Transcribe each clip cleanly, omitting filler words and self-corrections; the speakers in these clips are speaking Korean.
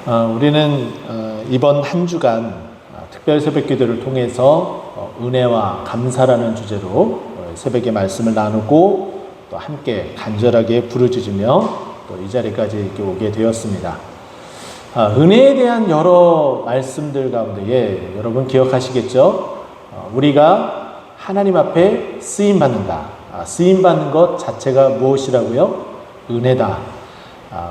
우리는 이번 한 주간 특별 새벽 기도를 통해서 은혜와 감사라는 주제로 새벽의 말씀을 나누고 또 함께 간절하게 부르짖으며 또 이 자리까지 이렇게 오게 되었습니다. 은혜에 대한 여러 말씀들 가운데에 여러분 기억하시겠죠? 우리가 하나님 앞에 쓰임받는다. 쓰임받는 것 자체가 무엇이라고요? 은혜다.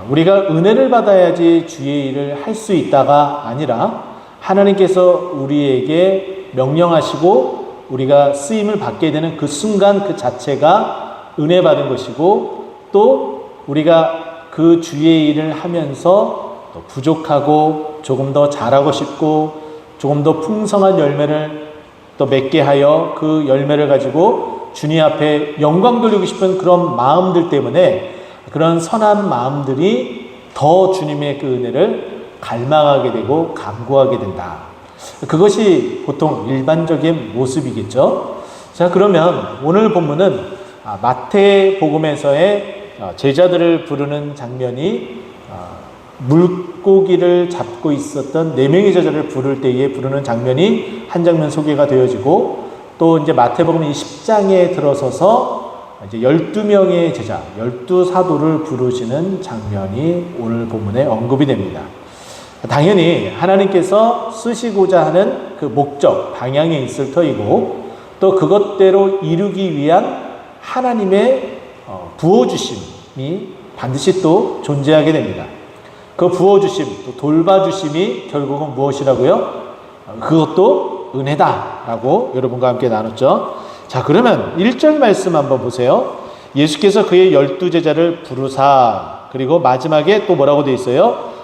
우리가 은혜를 받아야지 주의 일을 할 수 있다가 아니라 하나님께서 우리에게 명령하시고 우리가 쓰임을 받게 되는 그 순간 그 자체가 은혜 받은 것이고, 또 우리가 그 주의 일을 하면서 또 부족하고 조금 더 잘하고 싶고 조금 더 풍성한 열매를 또 맺게 하여 그 열매를 가지고 주님 앞에 영광 돌리고 싶은 그런 마음들 때문에, 그런 선한 마음들이 더 주님의 그 은혜를 갈망하게 되고 간구하게 된다. 그것이 보통 일반적인 모습이겠죠. 자, 그러면 오늘 본문은 마태복음에서의 제자들을 부르는 장면이 물고기를 잡고 있었던 4명의 제자를 부를 때에 부르는 장면이 한 장면 소개가 되어지고, 또 이제 마태복음 10장에 들어서서 이제 12명의 제자, 12사도를 부르시는 장면이 오늘 본문에 언급이 됩니다. 당연히 하나님께서 쓰시고자 하는 그 목적, 방향이 있을 터이고, 또 그것대로 이루기 위한 하나님의 부어주심이 반드시 또 존재하게 됩니다. 그 부어주심, 또 돌봐주심이 결국은 무엇이라고요? 그것도 은혜다라고 여러분과 함께 나눴죠. 자, 그러면 1절 말씀 한번 보세요. 예수께서 그의 12제자를 부르사, 그리고 마지막에 또 뭐라고 되어 있어요?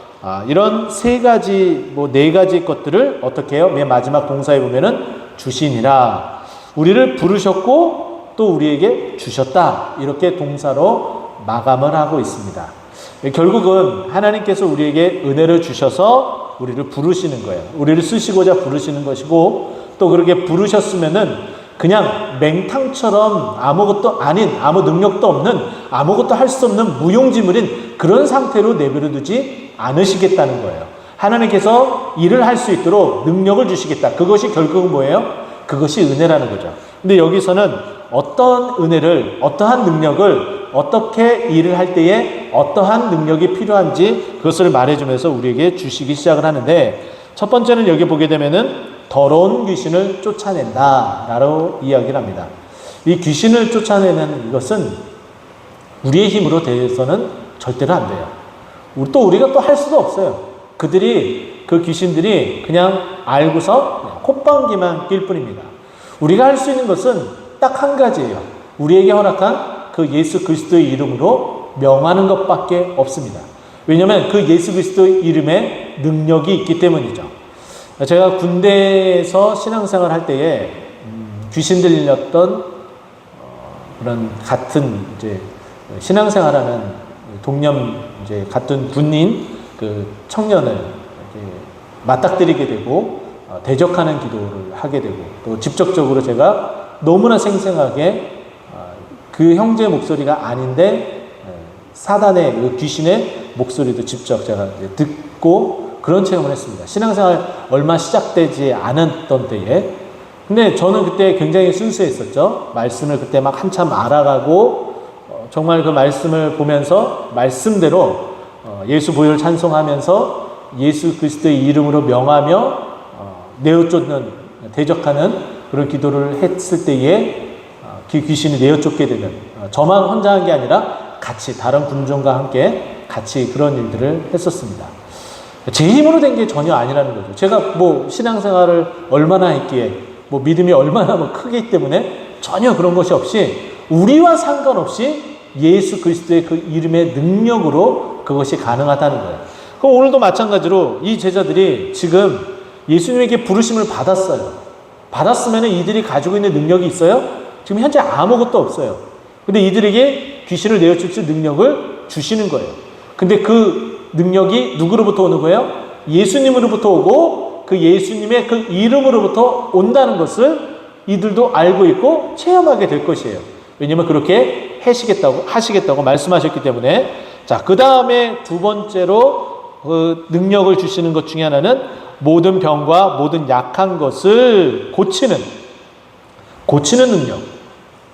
이런 3가지, 4가지 것들을 어떻게 해요? 맨 마지막 동사에 보면은 주시니라. 우리를 부르셨고 또 우리에게 주셨다. 이렇게 동사로 마감을 하고 있습니다. 결국은 하나님께서 우리에게 은혜를 주셔서 우리를 부르시는 거예요. 우리를 쓰시고자 부르시는 것이고, 또 그렇게 부르셨으면은 그냥 맹탕처럼 아무것도 아닌, 아무 능력도 없는, 아무것도 할 수 없는 무용지물인 그런 상태로 내버려 두지 않으시겠다는 거예요. 하나님께서 일을 할 수 있도록 능력을 주시겠다. 그것이 결국은 뭐예요? 그것이 은혜라는 거죠. 근데 여기서는 어떤 은혜를, 어떠한 능력을, 어떻게 일을 할 때에 어떠한 능력이 필요한지 그것을 말해주면서 우리에게 주시기 시작을 하는데, 첫 번째는 여기 보게 되면은 더러운 귀신을 쫓아낸다 라고 이야기를 합니다. 이 귀신을 쫓아내는 이것은 우리의 힘으로 대해서는 절대로 안 돼요. 또 우리가 또 할 수도 없어요. 그 귀신들이 그냥 알고서 콧방귀만 낄 뿐입니다. 우리가 할 수 있는 것은 딱 한 가지예요. 우리에게 허락한 그 예수 그리스도의 이름으로 명하는 것밖에 없습니다. 왜냐하면 그 예수 그리스도의 이름에 능력이 있기 때문이죠. 제가 군대에서 신앙생활 할 때에 귀신 들렸던 그런 같은 이제 신앙생활하는 동년 이제 같은 군인 그 청년을 맞닥뜨리게 되고 대적하는 기도를 하게 되고, 또 직접적으로 제가 너무나 생생하게 그 형제의 목소리가 아닌데 사단의 그 귀신의 목소리도 직접 제가 듣고 그런 체험을 했습니다. 신앙생활 얼마 시작되지 않았던 때에. 근데 저는 그때 굉장히 순수했었죠. 말씀을 그때 막 한참 알아가고 정말 그 말씀을 보면서 말씀대로 예수 보혈 찬송하면서 예수 그리스도의 이름으로 명하며 내어쫓는, 대적하는 그런 기도를 했을 때에 귀신이 내어쫓게 되는, 저만 혼자 한 게 아니라 같이 다른 군종과 함께 같이 그런 일들을 했었습니다. 제 힘으로 된 게 전혀 아니라는 거죠. 제가 신앙생활을 얼마나 했기에, 믿음이 얼마나 크기 때문에 전혀 그런 것이 없이, 우리와 상관없이 예수 그리스도의 그 이름의 능력으로 그것이 가능하다는 거예요. 그럼 오늘도 마찬가지로 이 제자들이 지금 예수님에게 부르심을 받았어요. 받았으면 이들이 가지고 있는 능력이 있어요? 지금 현재 아무것도 없어요. 근데 이들에게 귀신을 내어줄 수 있는 능력을 주시는 거예요. 근데 그 능력이 누구로부터 오는 거예요? 예수님으로부터 오고, 그 예수님의 그 이름으로부터 온다는 것을 이들도 알고 있고 체험하게 될 것이에요. 왜냐하면 그렇게 하시겠다고 말씀하셨기 때문에. 자, 그 다음에 두 번째로 그 능력을 주시는 것 중에 하나는 모든 병과 모든 약한 것을 고치는 능력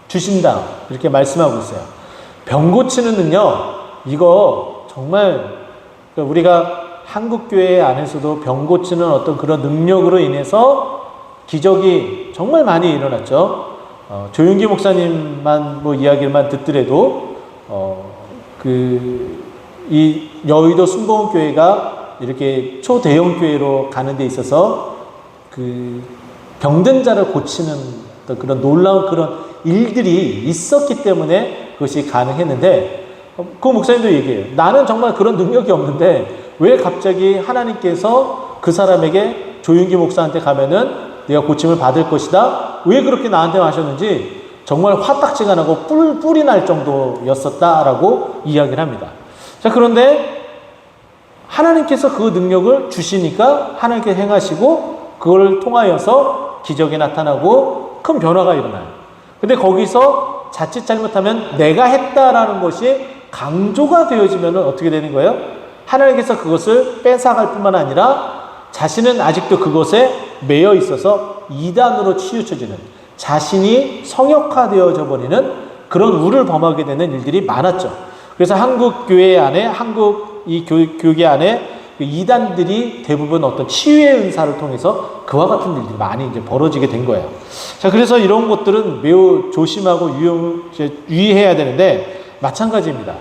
주신다. 이렇게 말씀하고 있어요. 병 고치는 능력, 이거 정말 우리가 한국교회 안에서도 병 고치는 어떤 그런 능력으로 인해서 기적이 정말 많이 일어났죠. 조윤기 목사님만 뭐 이야기만 듣더라도 이 여의도 순복음교회가 이렇게 초대형 교회로 가는 데 있어서 그 병든 자를 고치는 어떤 그런 놀라운 그런 일들이 있었기 때문에 그것이 가능했는데, 그 목사님도 얘기해요. 나는 정말 그런 능력이 없는데 왜 갑자기 하나님께서 그 사람에게 조윤기 목사한테 가면은 내가 고침을 받을 것이다, 왜 그렇게 나한테 하셨는지 정말 화딱지가 나고 뿔이 날 정도였었다라고 이야기를 합니다. 자, 그런데 하나님께서 그 능력을 주시니까 하나님께서 행하시고 그걸 통하여서 기적이 나타나고 큰 변화가 일어나요. 근데 거기서 자칫 잘못하면 내가 했다라는 것이 강조가 되어지면 어떻게 되는 거예요? 하나님께서 그것을 뺏어갈 뿐만 아니라 자신은 아직도 그것에 매여 있어서 이단으로 치우쳐지는, 자신이 성역화되어져 버리는 그런 우를 범하게 되는 일들이 많았죠. 그래서 한국 교회 안에, 한국 이 교계 안에 그 이단들이 대부분 어떤 치유의 은사를 통해서 그와 같은 일들이 많이 이제 벌어지게 된 거예요. 자, 그래서 이런 것들은 매우 조심하고 유의해야 되는데, 마찬가지입니다.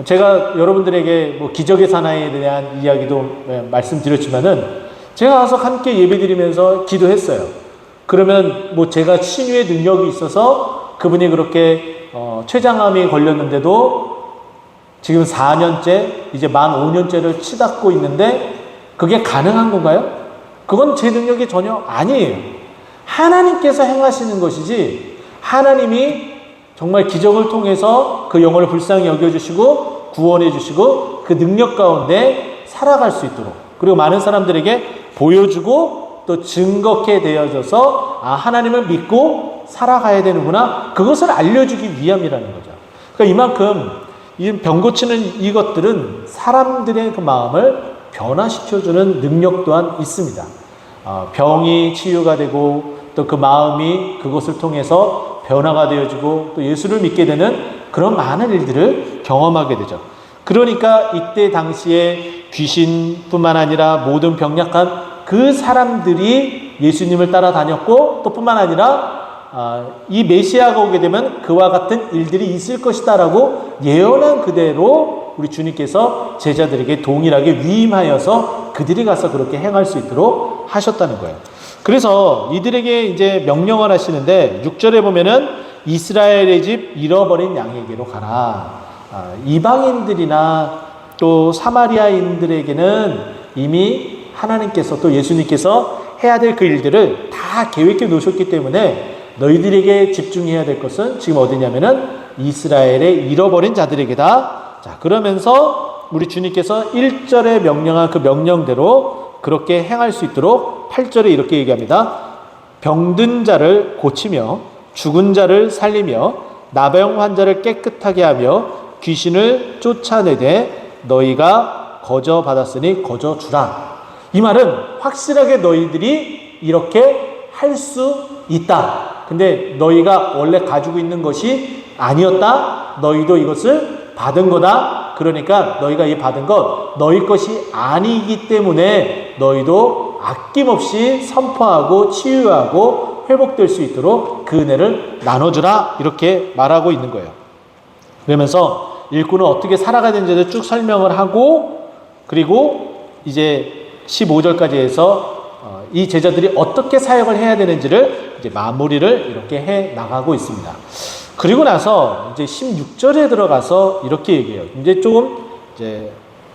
제가 여러분들에게 뭐 기적의 사나이에 대한 이야기도 말씀드렸지만은, 제가 가서 함께 예배드리면서 기도했어요. 그러면 뭐 제가 치유의 능력이 있어서 그분이 그렇게 췌장암이 걸렸는데도 지금 4년째, 이제 만 5년째를 치닫고 있는데 그게 가능한 건가요? 그건 제 능력이 전혀 아니에요. 하나님께서 행하시는 것이지, 하나님이 정말 기적을 통해서 그 영혼을 불쌍히 여겨주시고 구원해 주시고 그 능력 가운데 살아갈 수 있도록, 그리고 많은 사람들에게 보여주고 또 증거케 되어져서 하나님을 믿고 살아가야 되는구나, 그것을 알려주기 위함이라는 거죠. 그러니까 이만큼 이 병 고치는 이것들은 사람들의 그 마음을 변화시켜주는 능력 또한 있습니다. 병이 치유가 되고 또 그 마음이 그것을 통해서 변화가 되어지고 또 예수를 믿게 되는 그런 많은 일들을 경험하게 되죠. 그러니까 이때 당시에 귀신뿐만 아니라 모든 병약한 그 사람들이 예수님을 따라다녔고, 또 뿐만 아니라 이 메시아가 오게 되면 그와 같은 일들이 있을 것이다 라고 예언한 그대로 우리 주님께서 제자들에게 동일하게 위임하여서 그들이 가서 그렇게 행할 수 있도록 하셨다는 거예요. 그래서 이들에게 이제 명령을 하시는데, 6절에 보면은 이스라엘의 집 잃어버린 양에게로 가라. 이방인들이나 또 사마리아인들에게는 이미 하나님께서 또 예수님께서 해야 될 그 일들을 다 계획해 놓으셨기 때문에 너희들에게 집중해야 될 것은 지금 어디냐면은 이스라엘의 잃어버린 자들에게다. 자, 그러면서 우리 주님께서 1절에 명령한 그 명령대로 그렇게 행할 수 있도록 8절에 이렇게 얘기합니다. 병든 자를 고치며 죽은 자를 살리며 나병 환자를 깨끗하게 하며 귀신을 쫓아내되 너희가 거저 받았으니 거저 주라. 이 말은 확실하게 너희들이 이렇게 할 수 있다. 근데 너희가 원래 가지고 있는 것이 아니었다. 너희도 이것을 받은 거다. 그러니까 너희가 이 받은 것 너희 것이 아니기 때문에 너희도 아낌없이 선포하고 치유하고 회복될 수 있도록 그 은혜를 나눠주라. 이렇게 말하고 있는 거예요. 그러면서 일꾼은 어떻게 살아가야 되는지를 쭉 설명을 하고, 그리고 이제 15절까지 해서 이 제자들이 어떻게 사역을 해야 되는지를 이제 마무리를 이렇게 해 나가고 있습니다. 그리고 나서 이제 16절에 들어가서 이렇게 얘기해요. 이제 조금 이제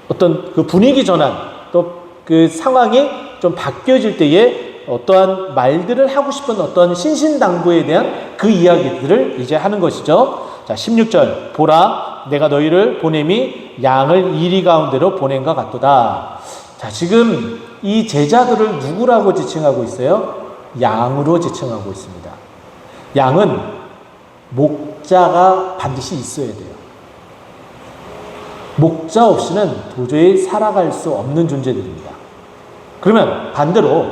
어떤 그 분위기 전환, 또 그 상황이 좀 바뀌어질 때에 어떠한 말들을 하고 싶은 어떤 신신당부에 대한 그 이야기들을 이제 하는 것이죠. 자, 16절. 보라, 내가 너희를 보냄이 양을 이리 가운데로 보낸 것 같도다. 자, 지금 이 제자들을 누구라고 지칭하고 있어요? 양으로 지칭하고 있습니다. 양은 목자가 반드시 있어야 돼요. 목자 없이는 도저히 살아갈 수 없는 존재들입니다. 그러면 반대로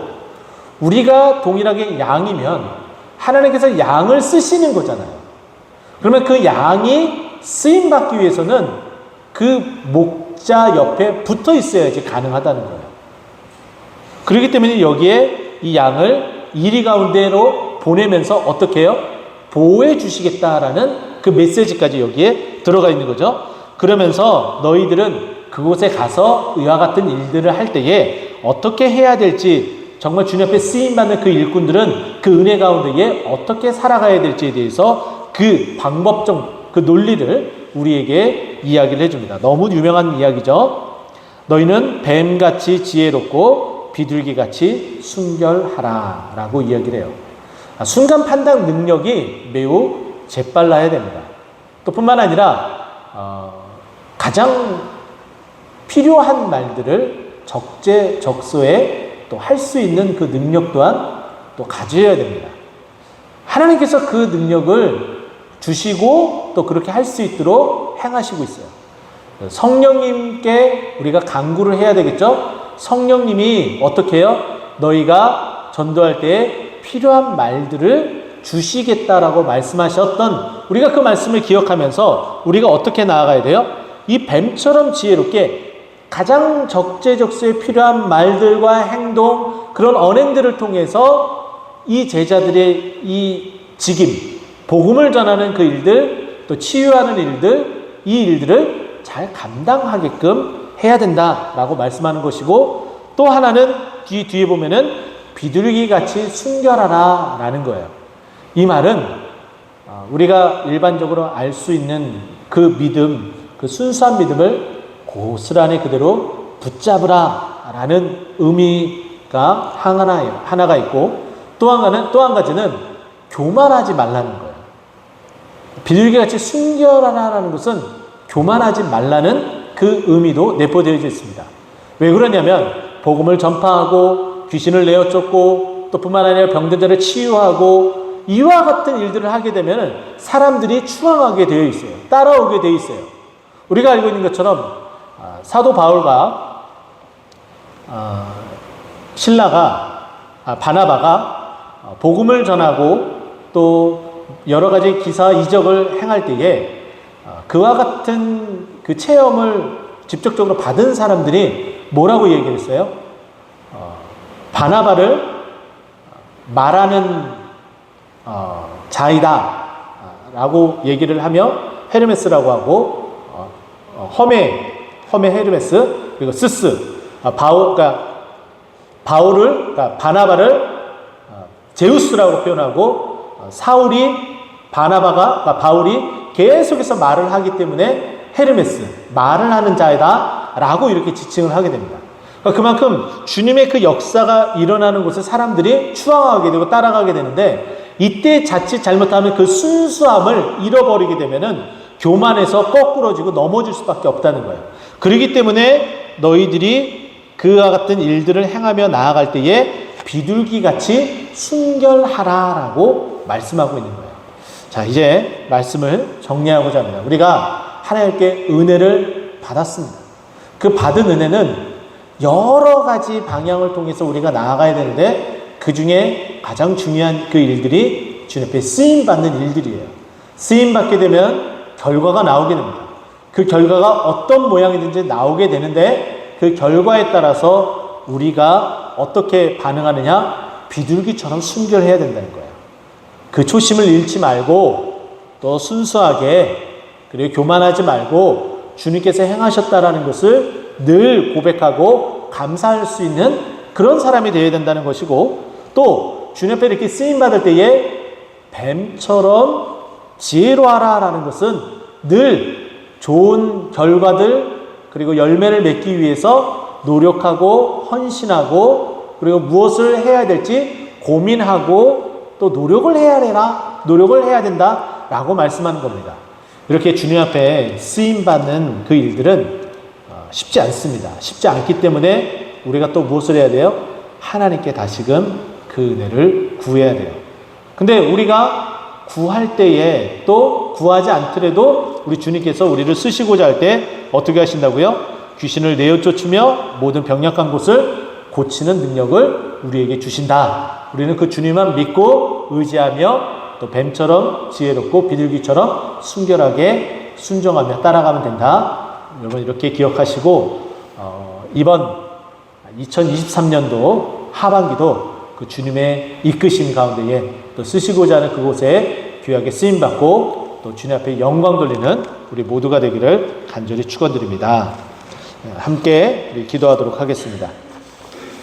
우리가 동일하게 양이면 하나님께서 양을 쓰시는 거잖아요. 그러면 그 양이 쓰임받기 위해서는 그 목자 옆에 붙어 있어야지 가능하다는 거예요. 그렇기 때문에 여기에 이 양을 이리 가운데로 보내면서 어떻게 해요? 보호해 주시겠다라는 그 메시지까지 여기에 들어가 있는 거죠. 그러면서 너희들은 그곳에 가서 이와 같은 일들을 할 때에 어떻게 해야 될지, 정말 주님 앞에 쓰임받는 그 일꾼들은 그 은혜 가운데에 어떻게 살아가야 될지에 대해서 그 방법적 그 논리를 우리에게 이야기를 해줍니다. 너무 유명한 이야기죠. 너희는 뱀같이 지혜롭고 비둘기같이 순결하라 라고 이야기를 해요. 순간 판단 능력이 매우 재빨라야 됩니다. 또 뿐만 아니라 가장 필요한 말들을 적재적소에 또 할 수 있는 그 능력 또한 또 가져야 됩니다. 하나님께서 그 능력을 주시고 또 그렇게 할 수 있도록 행하시고 있어요. 성령님께 우리가 간구를 해야 되겠죠? 성령님이 어떻게 해요? 너희가 전도할 때 필요한 말들을 주시겠다라고 말씀하셨던, 우리가 그 말씀을 기억하면서 우리가 어떻게 나아가야 돼요? 이 뱀처럼 지혜롭게 가장 적재적소에 필요한 말들과 행동, 그런 언행들을 통해서 이 제자들의 이 직임, 복음을 전하는 그 일들, 또 치유하는 일들, 이 일들을 잘 감당하게끔 해야 된다라고 말씀하는 것이고, 또 하나는 뒤에 보면은 비둘기같이 순결하라 라는 거예요. 이 말은 우리가 일반적으로 알 수 있는 그 믿음, 그 순수한 믿음을 고스란히 그대로 붙잡으라 라는 의미가 하나가 있고, 또 한 가지는 교만하지 말라는 거예요. 비둘기같이 순결하라는 것은 교만하지 말라는 그 의미도 내포되어 있습니다. 왜 그러냐면 복음을 전파하고 귀신을 내어 쫓고 또 뿐만 아니라 병든 자를 치유하고 이와 같은 일들을 하게 되면 사람들이 추앙하게 되어 있어요. 따라오게 되어 있어요. 우리가 알고 있는 것처럼 사도 바울과 바나바가 복음을 전하고 또 여러 가지 기사 이적을 행할 때에 그와 같은 그 체험을 직접적으로 받은 사람들이 뭐라고 얘기를 했어요? 바나바를 말하는 자이다 라고 얘기를 하며 헤르메스라고 하고 험의 헤르메스, 그리고 스스, 바나바를 제우스라고 표현하고, 바울이 계속해서 말을 하기 때문에 헤르메스, 말을 하는 자이다 라고 이렇게 지칭을 하게 됩니다. 그만큼 주님의 그 역사가 일어나는 곳에 사람들이 추앙하게 되고 따라가게 되는데, 이때 자칫 잘못하면 그 순수함을 잃어버리게 되면은 교만해서 거꾸러지고 넘어질 수밖에 없다는 거예요. 그렇기 때문에 너희들이 그와 같은 일들을 행하며 나아갈 때에 비둘기같이 순결하라라고 말씀하고 있는 거예요. 자, 이제 말씀을 정리하고자 합니다. 우리가 하나님께 은혜를 받았습니다. 그 받은 은혜는 여러 가지 방향을 통해서 우리가 나아가야 되는데, 그 중에 가장 중요한 그 일들이 주님 앞에 쓰임받는 일들이에요. 쓰임받게 되면 결과가 나오게 됩니다. 그 결과가 어떤 모양이든지 나오게 되는데, 그 결과에 따라서 우리가 어떻게 반응하느냐, 비둘기처럼 순결해야 된다는 거예요. 그 초심을 잃지 말고 또 순수하게, 그리고 교만하지 말고 주님께서 행하셨다라는 것을 늘 고백하고 감사할 수 있는 그런 사람이 되어야 된다는 것이고, 또 주님 앞에 이렇게 쓰임받을 때에 뱀처럼 지혜로하라라는 것은 늘 좋은 결과들, 그리고 열매를 맺기 위해서 노력하고 헌신하고, 그리고 무엇을 해야 될지 고민하고 또 노력을 해야 된다라고 말씀하는 겁니다. 이렇게 주님 앞에 쓰임받는 그 일들은 쉽지 않습니다. 쉽지 않기 때문에 우리가 또 무엇을 해야 돼요? 하나님께 다시금 그 은혜를 구해야 돼요. 근데 우리가 구할 때에, 또 구하지 않더라도 우리 주님께서 우리를 쓰시고자 할 때 어떻게 하신다고요? 귀신을 내어 쫓으며 모든 병약한 곳을 고치는 능력을 우리에게 주신다. 우리는 그 주님만 믿고 의지하며 또 뱀처럼 지혜롭고 비둘기처럼 순결하게 순종하며 따라가면 된다. 여러분 이렇게 기억하시고 이번 2023년도 하반기도 그 주님의 이끄심 가운데에 또 쓰시고자 하는 그곳에 귀하게 쓰임받고 또 주님 앞에 영광 돌리는 우리 모두가 되기를 간절히 축원드립니다. 함께 우리 기도하도록 하겠습니다.